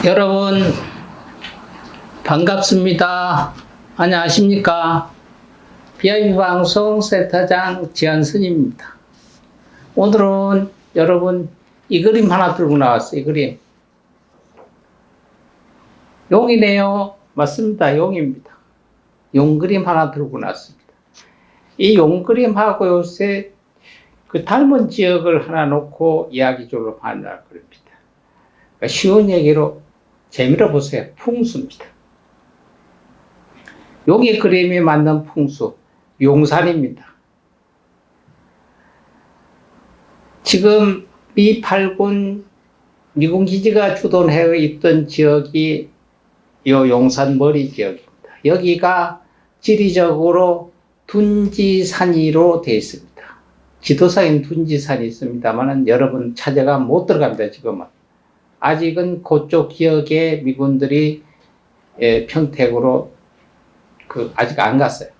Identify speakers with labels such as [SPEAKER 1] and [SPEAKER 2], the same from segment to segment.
[SPEAKER 1] 여러분 반갑습니다. 안녕하십니까? BIB 방송 센터장 지한선입니다. 오늘은 여러분 이 그림 하나 들고 나왔어요. 이 그림 용이네요. 맞습니다. 용입니다. 용 그림 하나 들고 나왔습니다. 이 용 그림하고 요새 그 닮은 지역을 하나 놓고 이야기적으로 반응할 겁니다. 그러니까 쉬운 얘기로 재미로 보세요. 풍수입니다. 용의 그림에 맞는 풍수, 용산입니다. 지금 미 8군 미군 기지가 주둔해 있던 지역이 이 용산 머리 지역입니다. 여기가 지리적으로 둔지산이로 되어 있습니다. 지도상엔 둔지산이 있습니다만 여러분 찾아가면 못 들어갑니다. 지금은. 아직은 그쪽 지역에 미군들이 평택으로 아직 안 갔어요.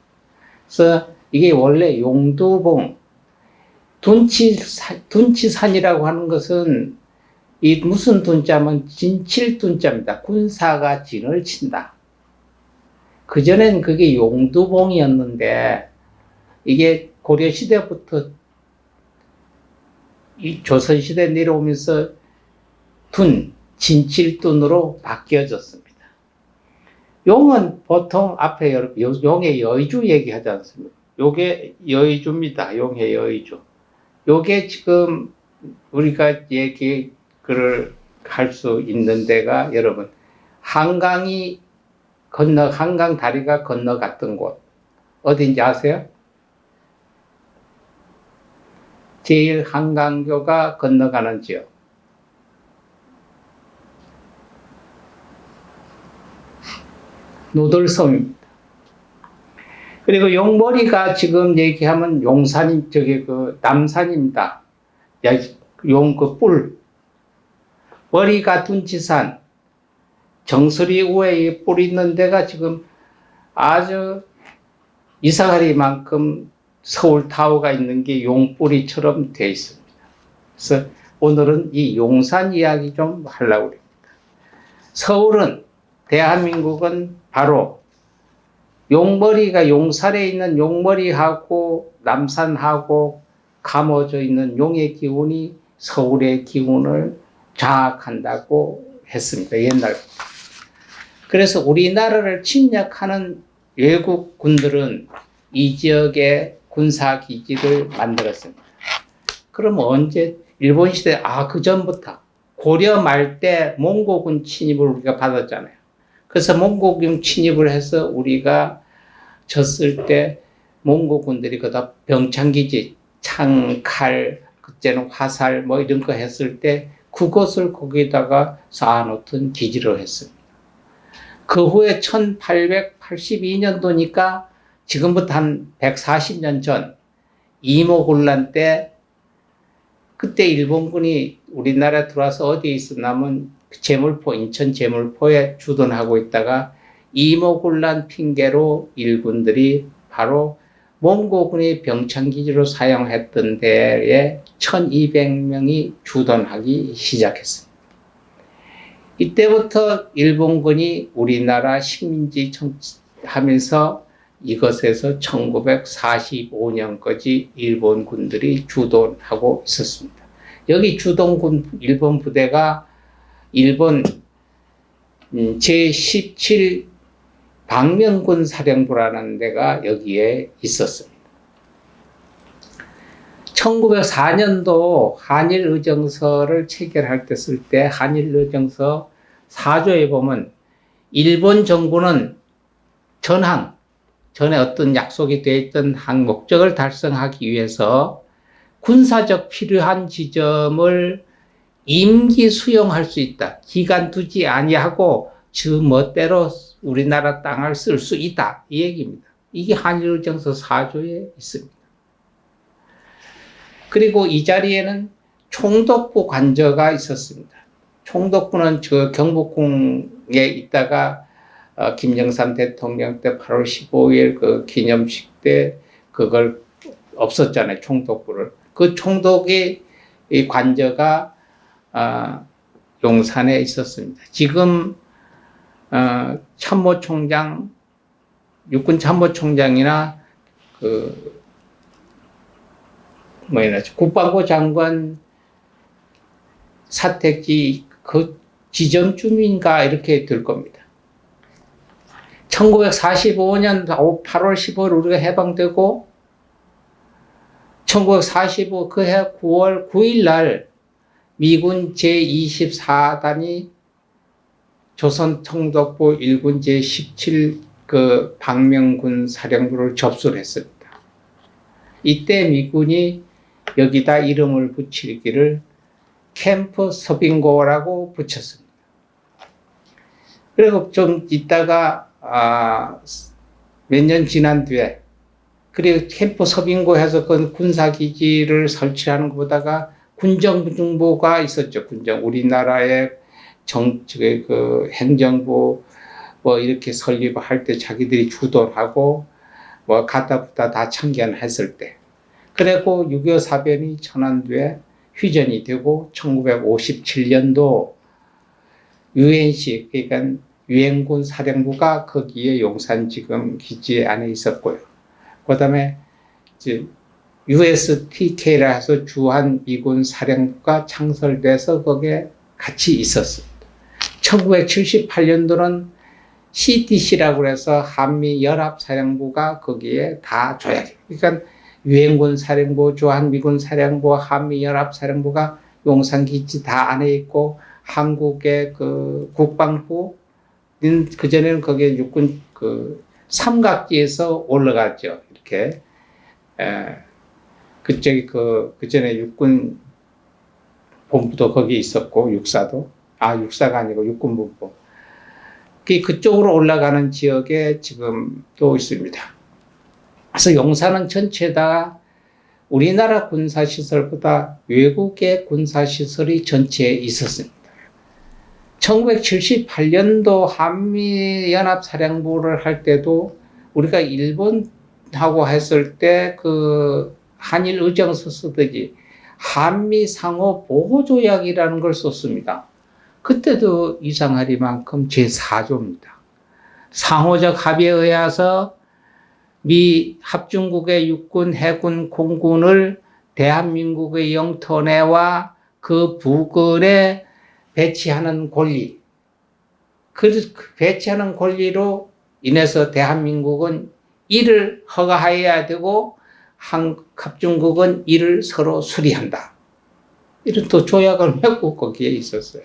[SPEAKER 1] 그래서 이게 원래 용두봉, 둔치산이라고 하는 것은 이 무슨 둔자면 진칠둔자입니다. 군사가 진을 친다. 그전엔 그게 용두봉이었는데 이게 고려시대부터 이 조선시대 내려오면서 진칠둔으로 바뀌어졌습니다. 용은 보통 앞에 용의 여의주 얘기하지 않습니까? 요게 여의주입니다. 용의 여의주. 요게 지금 우리가 얘기를 할 수 있는 데가 여러분 한강 다리가 건너갔던 곳 어딘지 아세요? 제일 한강교가 건너가는 지역. 노들섬입니다. 그리고 용머리가 지금 얘기하면 용산이 남산입니다. 뿔. 머리가 둔치산. 정수리 우에 뿔이 있는 데가 지금 아주 이사가리만큼 서울타워가 있는 게 용뿌리처럼 되어 있습니다. 그래서 오늘은 이 용산 이야기 좀 하려고 합니다. 서울은 대한민국은 바로 용머리가 용산에 있는 용머리하고 남산하고 감어져 있는 용의 기운이 서울의 기운을 장악한다고 했습니다. 옛날부터. 그래서 우리나라를 침략하는 외국 군들은 이 지역에 군사기지를 만들었습니다. 그럼 언제? 일본 시대, 그 전부터 고려 말 때 몽고군 침입을 우리가 받았잖아요. 그래서 몽고군 침입을 해서 우리가 졌을 때 몽고군들이 그다 병창기지, 창, 칼, 그때는 화살 뭐 이런 거 했을 때 그것을 거기다가 쌓아놓던 기지로 했습니다. 그 후에 1882년도니까 지금부터 한 140년 전 이모군란 때 그때 일본군이 우리나라에 들어와서 어디에 있었냐면 제물포, 인천 제물포에 주둔하고 있다가 이모군란 핑계로 일군들이 바로 몽고군이 병창기지로 사용했던 데에 1200명이 주둔하기 시작했습니다. 이때부터 일본군이 우리나라 식민지 하면서 이것에서 1945년까지 일본군들이 주둔하고 있었습니다. 여기 주둔군 일본 부대가 일본 제17 방면군 사령부라는 데가 여기에 있었습니다. 1904년도 한일의정서를 체결할 때 쓸 때 한일의정서 4조에 보면 일본 정부는 전에 어떤 약속이 되어 있던 목적을 달성하기 위해서 군사적 필요한 지점을 임기 수용할 수 있다. 기간 두지 아니하고 저 멋대로 우리나라 땅을 쓸 수 있다. 이 얘기입니다. 이게 한일의정서 4조에 있습니다. 그리고 이 자리에는 총독부 관저가 있었습니다. 총독부는 경복궁에 있다가 김영삼 대통령 때 8월 15일 그 기념식 때 그걸 없었잖아요. 총독부를. 그 총독의 이 관저가 용산에 있었습니다. 지금 참모총장, 육군 참모총장이나 국방부 장관 사택지 그 지점쯤인가 이렇게 될 겁니다. 1945년 8월 15일 우리가 해방되고 1945 그해 9월 9일 날 미군 제24단이 조선 총독부 일군 제17 그 방명군 사령부를 접수를 했습니다. 이때 미군이 여기다 이름을 붙이기를 캠프 서빙고라고 붙였습니다. 그리고 좀 있다가 몇 년 지난 뒤에 그리고 캠프 서빙고 해서 그 군사기지를 설치하는 것보다가 군정정보가 있었죠. 우리나라의 그 행정부 뭐 이렇게 설립할 때 자기들이 주도를 하고 뭐 가다부다 다 참견했을 때. 그리고 6.25 사변이 천안도에 휴전이 되고 1957년도 UNC 그러니까 유엔군 사령부가 거기에 용산 지금 기지 안에 있었고요. 그다음에 USTK라 해서 주한 미군 사령부가 창설돼서 거기에 같이 있었습니다. 1978년도는 CTC라고 해서 한미연합사령부가 거기에 다 조약해요. 그러니까 유엔군 사령부, 주한미군 사령부, 한미연합사령부가 용산기지 다 안에 있고 한국의 그 국방부는 그전에는 거기에 육군 그 삼각지에서 올라갔죠. 이렇게. 그쪽이 그전에 육군 본부도 거기 있었고, 육사도. 육사가 아니고 육군본부. 그쪽으로 올라가는 지역에 지금 또 있습니다. 그래서 용산은 전체 다 우리나라 군사시설보다 외국의 군사시설이 전체에 있었습니다. 1978년도 한미연합사령부를 할 때도 우리가 일본하고 했을 때 그 한일 의정서 쓰듯이 한미 상호 보호조약이라는 걸 썼습니다. 그때도 이상하리만큼 제4조입니다. 상호적 합의에 의해서 미 합중국의 육군, 해군, 공군을 대한민국의 영토 내와 그 부근에 배치하는 권리, 그 배치하는 권리로 인해서 대한민국은 이를 허가해야 되고 합중국은 이를 서로 수리한다. 이런 또 조약을 맺고 거기에 있었어요.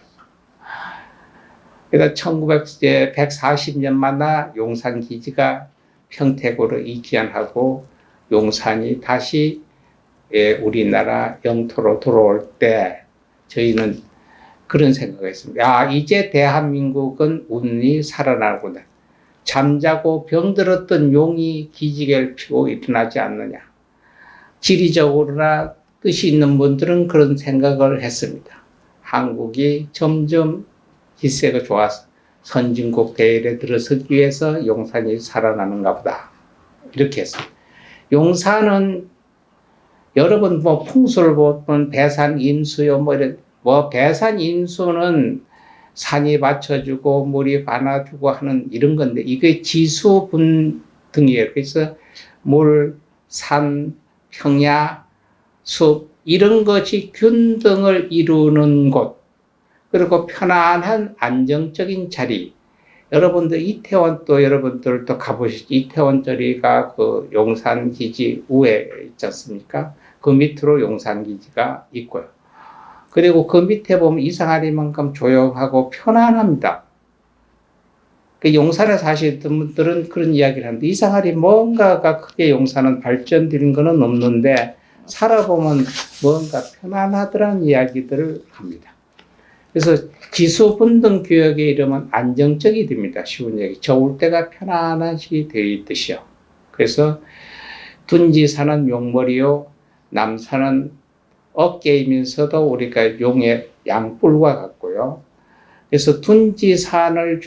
[SPEAKER 1] 그래서 1940년마다 용산기지가 평택으로 이전하고 용산이 다시 우리나라 영토로 들어올 때 저희는 그런 생각을 했습니다. 이제 대한민국은 운이 살아나구나. 잠자고 병들었던 용이 기지개를 펴고 일어나지 않느냐. 지리적으로나 뜻이 있는 분들은 그런 생각을 했습니다. 한국이 점점 기세가 좋아서 선진국 대열에 들어서기 위해서 용산이 살아나는가 보다. 이렇게 했습니다. 용산은 여러분 풍수를 보면 배산 임수요 배산 임수는 산이 받쳐주고 물이 받아주고 하는 이런 건데 이게 지수 분등이에요. 그래서 물, 산, 평야, 숲 이런 것이 균등을 이루는 곳 그리고 편안한 안정적인 자리. 여러분들 이태원 또 여러분들도 가보시죠. 이태원 저리가 그 용산 기지 우에 있지 않습니까? 그 밑으로 용산 기지가 있고요. 그리고 그 밑에 보면 이상하리만큼 조용하고 편안합니다. 그 용산에 사시던 분들은 그런 이야기를 하는데 이상하리 뭔가가 크게 용산은 발전된 거는 없는데 살아보면 뭔가 편안하더라는 이야기들을 합니다. 그래서 지수분등 구역에 이르면 안정적이 됩니다. 쉬운 얘기. 저울 때가 편안한 식이 되어 있듯이요. 그래서 둔지산은 용머리요, 남산은 어깨이면서도 우리가 용의 양뿔과 같고요. 그래서 둔지산을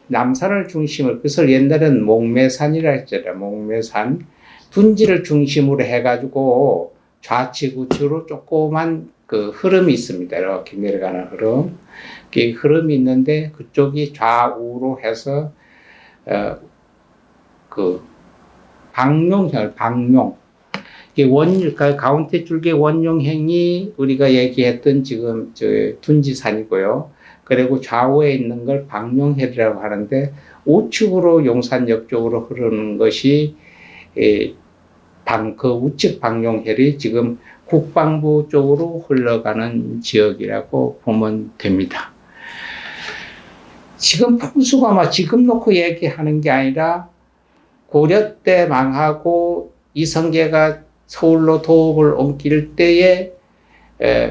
[SPEAKER 1] 남산을 중심으로, 그래서 옛날에는 목매산이라 했잖아요. 목매산. 둔지를 중심으로 해가지고 좌측 우측으로 조그만 그 흐름이 있습니다. 이렇게 내려가는 흐름. 그 흐름이 있는데 그쪽이 좌우로 해서 그 방룡형, 방룡. 가운데 줄기 원룡행이 우리가 얘기했던 지금 저 둔지산이고요. 그리고 좌우에 있는 걸 방룡해라고 하는데 우측으로 용산역 쪽으로 흐르는 것이 그 우측 방룡혈이 지금 국방부 쪽으로 흘러가는 지역이라고 보면 됩니다. 지금 풍수가 지금 놓고 얘기하는 게 아니라 고려 때 망하고 이성계가 서울로 도읍을 옮길 때에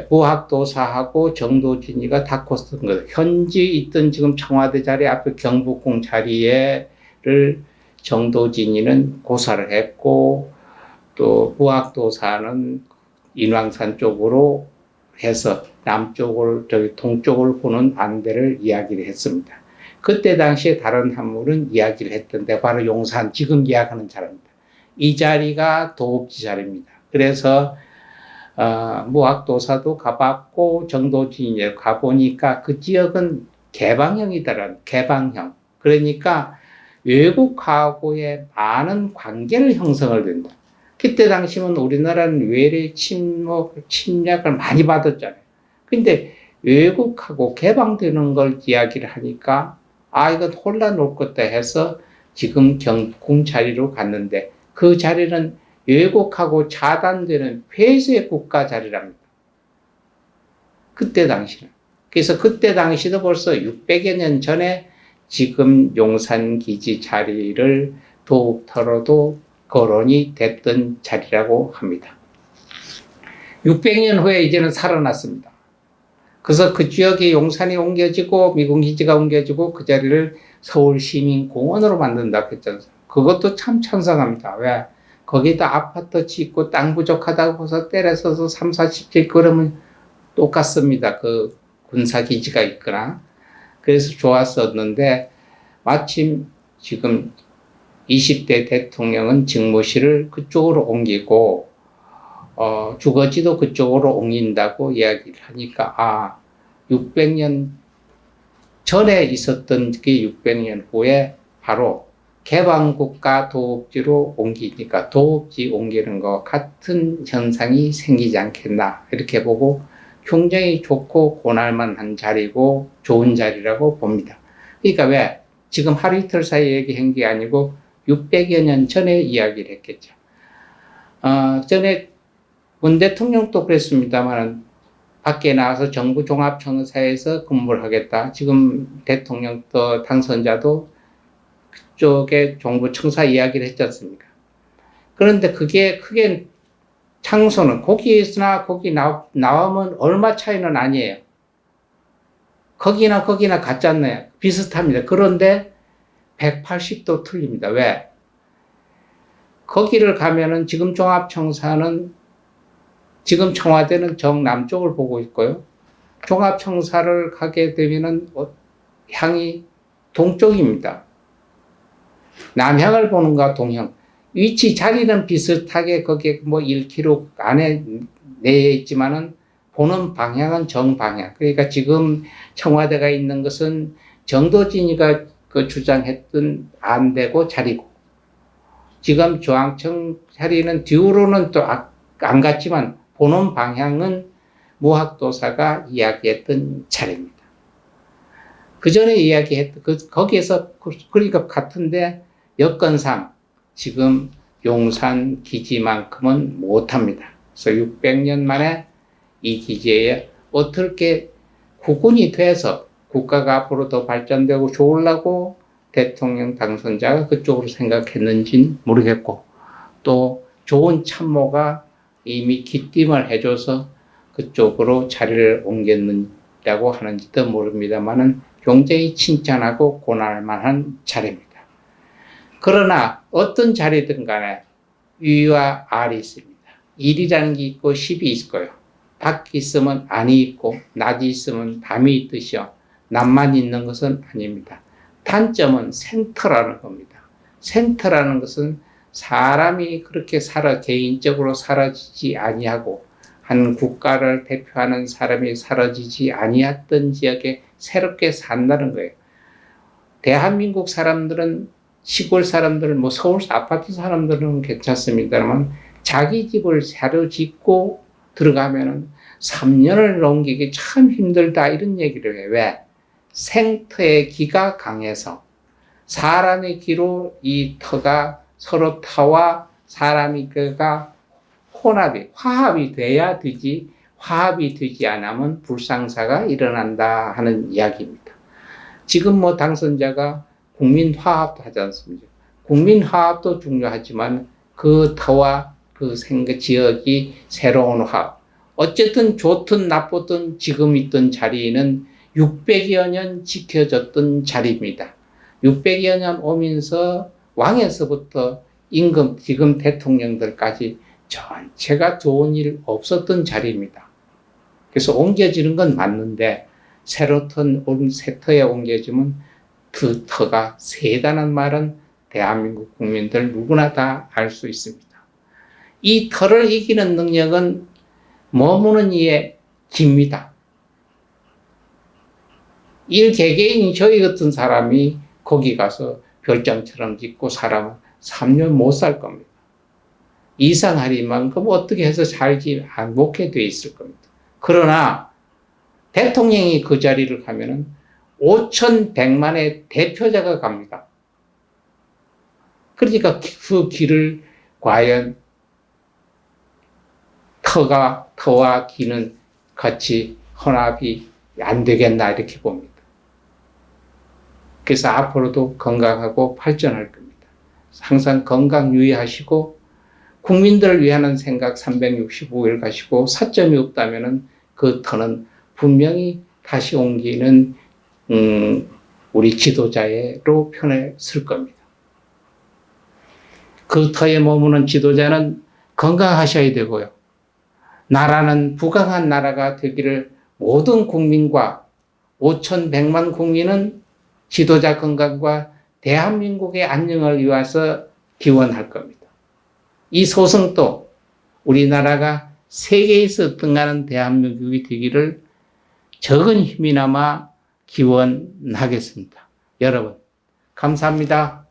[SPEAKER 1] 무학도사하고 정도진이가 다코 쓴 거예요. 현지 있던 지금 청와대 자리 앞에 경복궁 자리에를 정도진이는 고사를 했고 또 무학도사는 인왕산 쪽으로 해서 남쪽을 동쪽을 보는 반대를 이야기를 했습니다. 그때 당시에 다른 한물은 이야기를 했던데 바로 용산 지금 이야기하는 자리입니다. 이 자리가 도읍지 자리입니다. 그래서 무학도사도 가봤고 정도진이 가보니까 그 지역은 개방형이더라는 개방형. 그러니까 외국하고의 많은 관계를 형성을 된다. 그때 당시면 우리나라는 외래 침략을 많이 받았잖아요. 근데 외국하고 개방되는 걸 이야기를 하니까 이건 혼란 올 거다 해서 지금 경복궁 자리로 갔는데 그 자리는 외국하고 차단되는 폐쇄 국가 자리랍니다. 그때 당시는. 그래서 그때 당시도 벌써 600여 년 전에 지금 용산기지 자리를 도읍터로도 거론이 됐던 자리라고 합니다. 600년 후에 이제는 살아났습니다. 그래서 그 지역에 용산이 옮겨지고 미군기지가 옮겨지고 그 자리를 서울시민공원으로 만든다고 했잖아요. 그것도 참 찬성합니다. 왜? 거기다 아파트 짓고 땅 부족하다고 해서 때려서서 3, 40질 그러면 똑같습니다. 그 군사기지가 있거나. 그래서 좋았었는데 마침 지금 20대 대통령은 직무실을 그쪽으로 옮기고 주거지도 그쪽으로 옮긴다고 이야기를 하니까 600년 전에 있었던 게 600년 후에 바로 개방국가 도읍지로 옮기니까 도읍지 옮기는 것 같은 현상이 생기지 않겠나 이렇게 보고 굉장히 좋고 고날만한 자리고 좋은 자리라고 봅니다. 그러니까 왜 지금 하루 이틀 사이 얘기한 게 아니고 600여 년 전에 이야기를 했겠죠. 전에 문 대통령도 그랬습니다만 밖에 나와서 정부 종합청사에서 근무를 하겠다. 지금 대통령도 당선자도 그쪽에 정부 청사 이야기를 했지 않습니까? 그런데 그게 크게 장소는 거기나 거기 나오면 얼마 차이는 아니에요. 거기나 같지 않나요? 비슷합니다. 그런데 180도 틀립니다. 왜? 거기를 가면은 지금 종합청사는 지금 청와대는 정남쪽을 보고 있고요. 종합청사를 가게 되면은 향이 동쪽입니다. 남향을 보는가 동향. 위치 자리는 비슷하게 거기에 1km 안에 내에 있지만은 보는 방향은 정방향. 그러니까 지금 청와대가 있는 것은 정도진이가 주장했던 안되고 자리고 지금 중앙청 자리는 뒤로는 또 안 갔지만 보는 방향은 무학도사가 이야기했던 자리입니다. 그 전에 이야기했던 거기에서 그러니까 같은데 여건상 지금 용산 기지만큼은 못합니다. 그래서 600년 만에 이 기지에 어떻게 구군이 돼서 국가가 앞으로 더 발전되고 좋으려고 대통령 당선자가 그쪽으로 생각했는지는 모르겠고 또 좋은 참모가 이미 기띔을 해줘서 그쪽으로 자리를 옮겼는다고 하는지도 모릅니다만은 굉장히 칭찬하고 고날만한 자리입니다. 그러나 어떤 자리든 간에 위와 알이 있습니다. 1이라는 게 있고 10이 있을 거예요. 밖이 있으면 안이 있고 낮이 있으면 밤이 있듯이요. 낮만 있는 것은 아닙니다. 단점은 센터라는 겁니다. 센터라는 것은 사람이 그렇게 개인적으로 사라지지 아니하고 한 국가를 대표하는 사람이 사라지지 아니했던 지역에 새롭게 산다는 거예요. 대한민국 사람들은 시골 사람들, 뭐 서울 아파트 사람들은 괜찮습니다만 자기 집을 새로 짓고 들어가면은 3년을 넘기기 참 힘들다 이런 얘기를 해요. 왜? 생터의 기가 강해서 사람의 기로 이 터가 서로 터와 사람이 그가 화합이 돼야 되지 화합이 되지 않으면 불상사가 일어난다 하는 이야기입니다. 지금 뭐 당선자가 국민화합도 하지 않습니까? 국민화합도 중요하지만 그 터와 그 지역이 새로운 화합. 어쨌든 좋든 나쁘든 지금 있던 자리는 600여 년 지켜졌던 자리입니다. 600여 년 오면서 왕에서부터 임금, 지금 대통령들까지 전체가 좋은 일 없었던 자리입니다. 그래서 옮겨지는 건 맞는데 새로 새 터에 옮겨지면 그 터가 세다는 말은 대한민국 국민들 누구나 다 알 수 있습니다. 이 터를 이기는 능력은 머무는 이에 깁니다. 일개개인 저희 같은 사람이 거기 가서 별장처럼 짓고 사람은 3년 못 살 겁니다. 이상하리만큼 어떻게 해서 살지 못게 돼 있을 겁니다. 그러나 대통령이 그 자리를 가면은 5,100만의 대표자가 갑니다. 그러니까 그 길을 과연 터와 기는 같이 혼합이 안 되겠나 이렇게 봅니다. 그래서 앞으로도 건강하고 발전할 겁니다. 항상 건강 유의하시고 국민들을 위하는 생각 365일 가시고 사점이 없다면 그 터는 분명히 다시 옮기는 우리 지도자로 편에 쓸 겁니다. 그 터에 머무는 지도자는 건강하셔야 되고요. 나라는 부강한 나라가 되기를 모든 국민과 5,100만 국민은 지도자 건강과 대한민국의 안녕을 위해서 기원할 겁니다. 이 소승도 우리나라가 세계에서 등하는 대한민국이 되기를 적은 힘이나마 기원하겠습니다. 여러분, 감사합니다.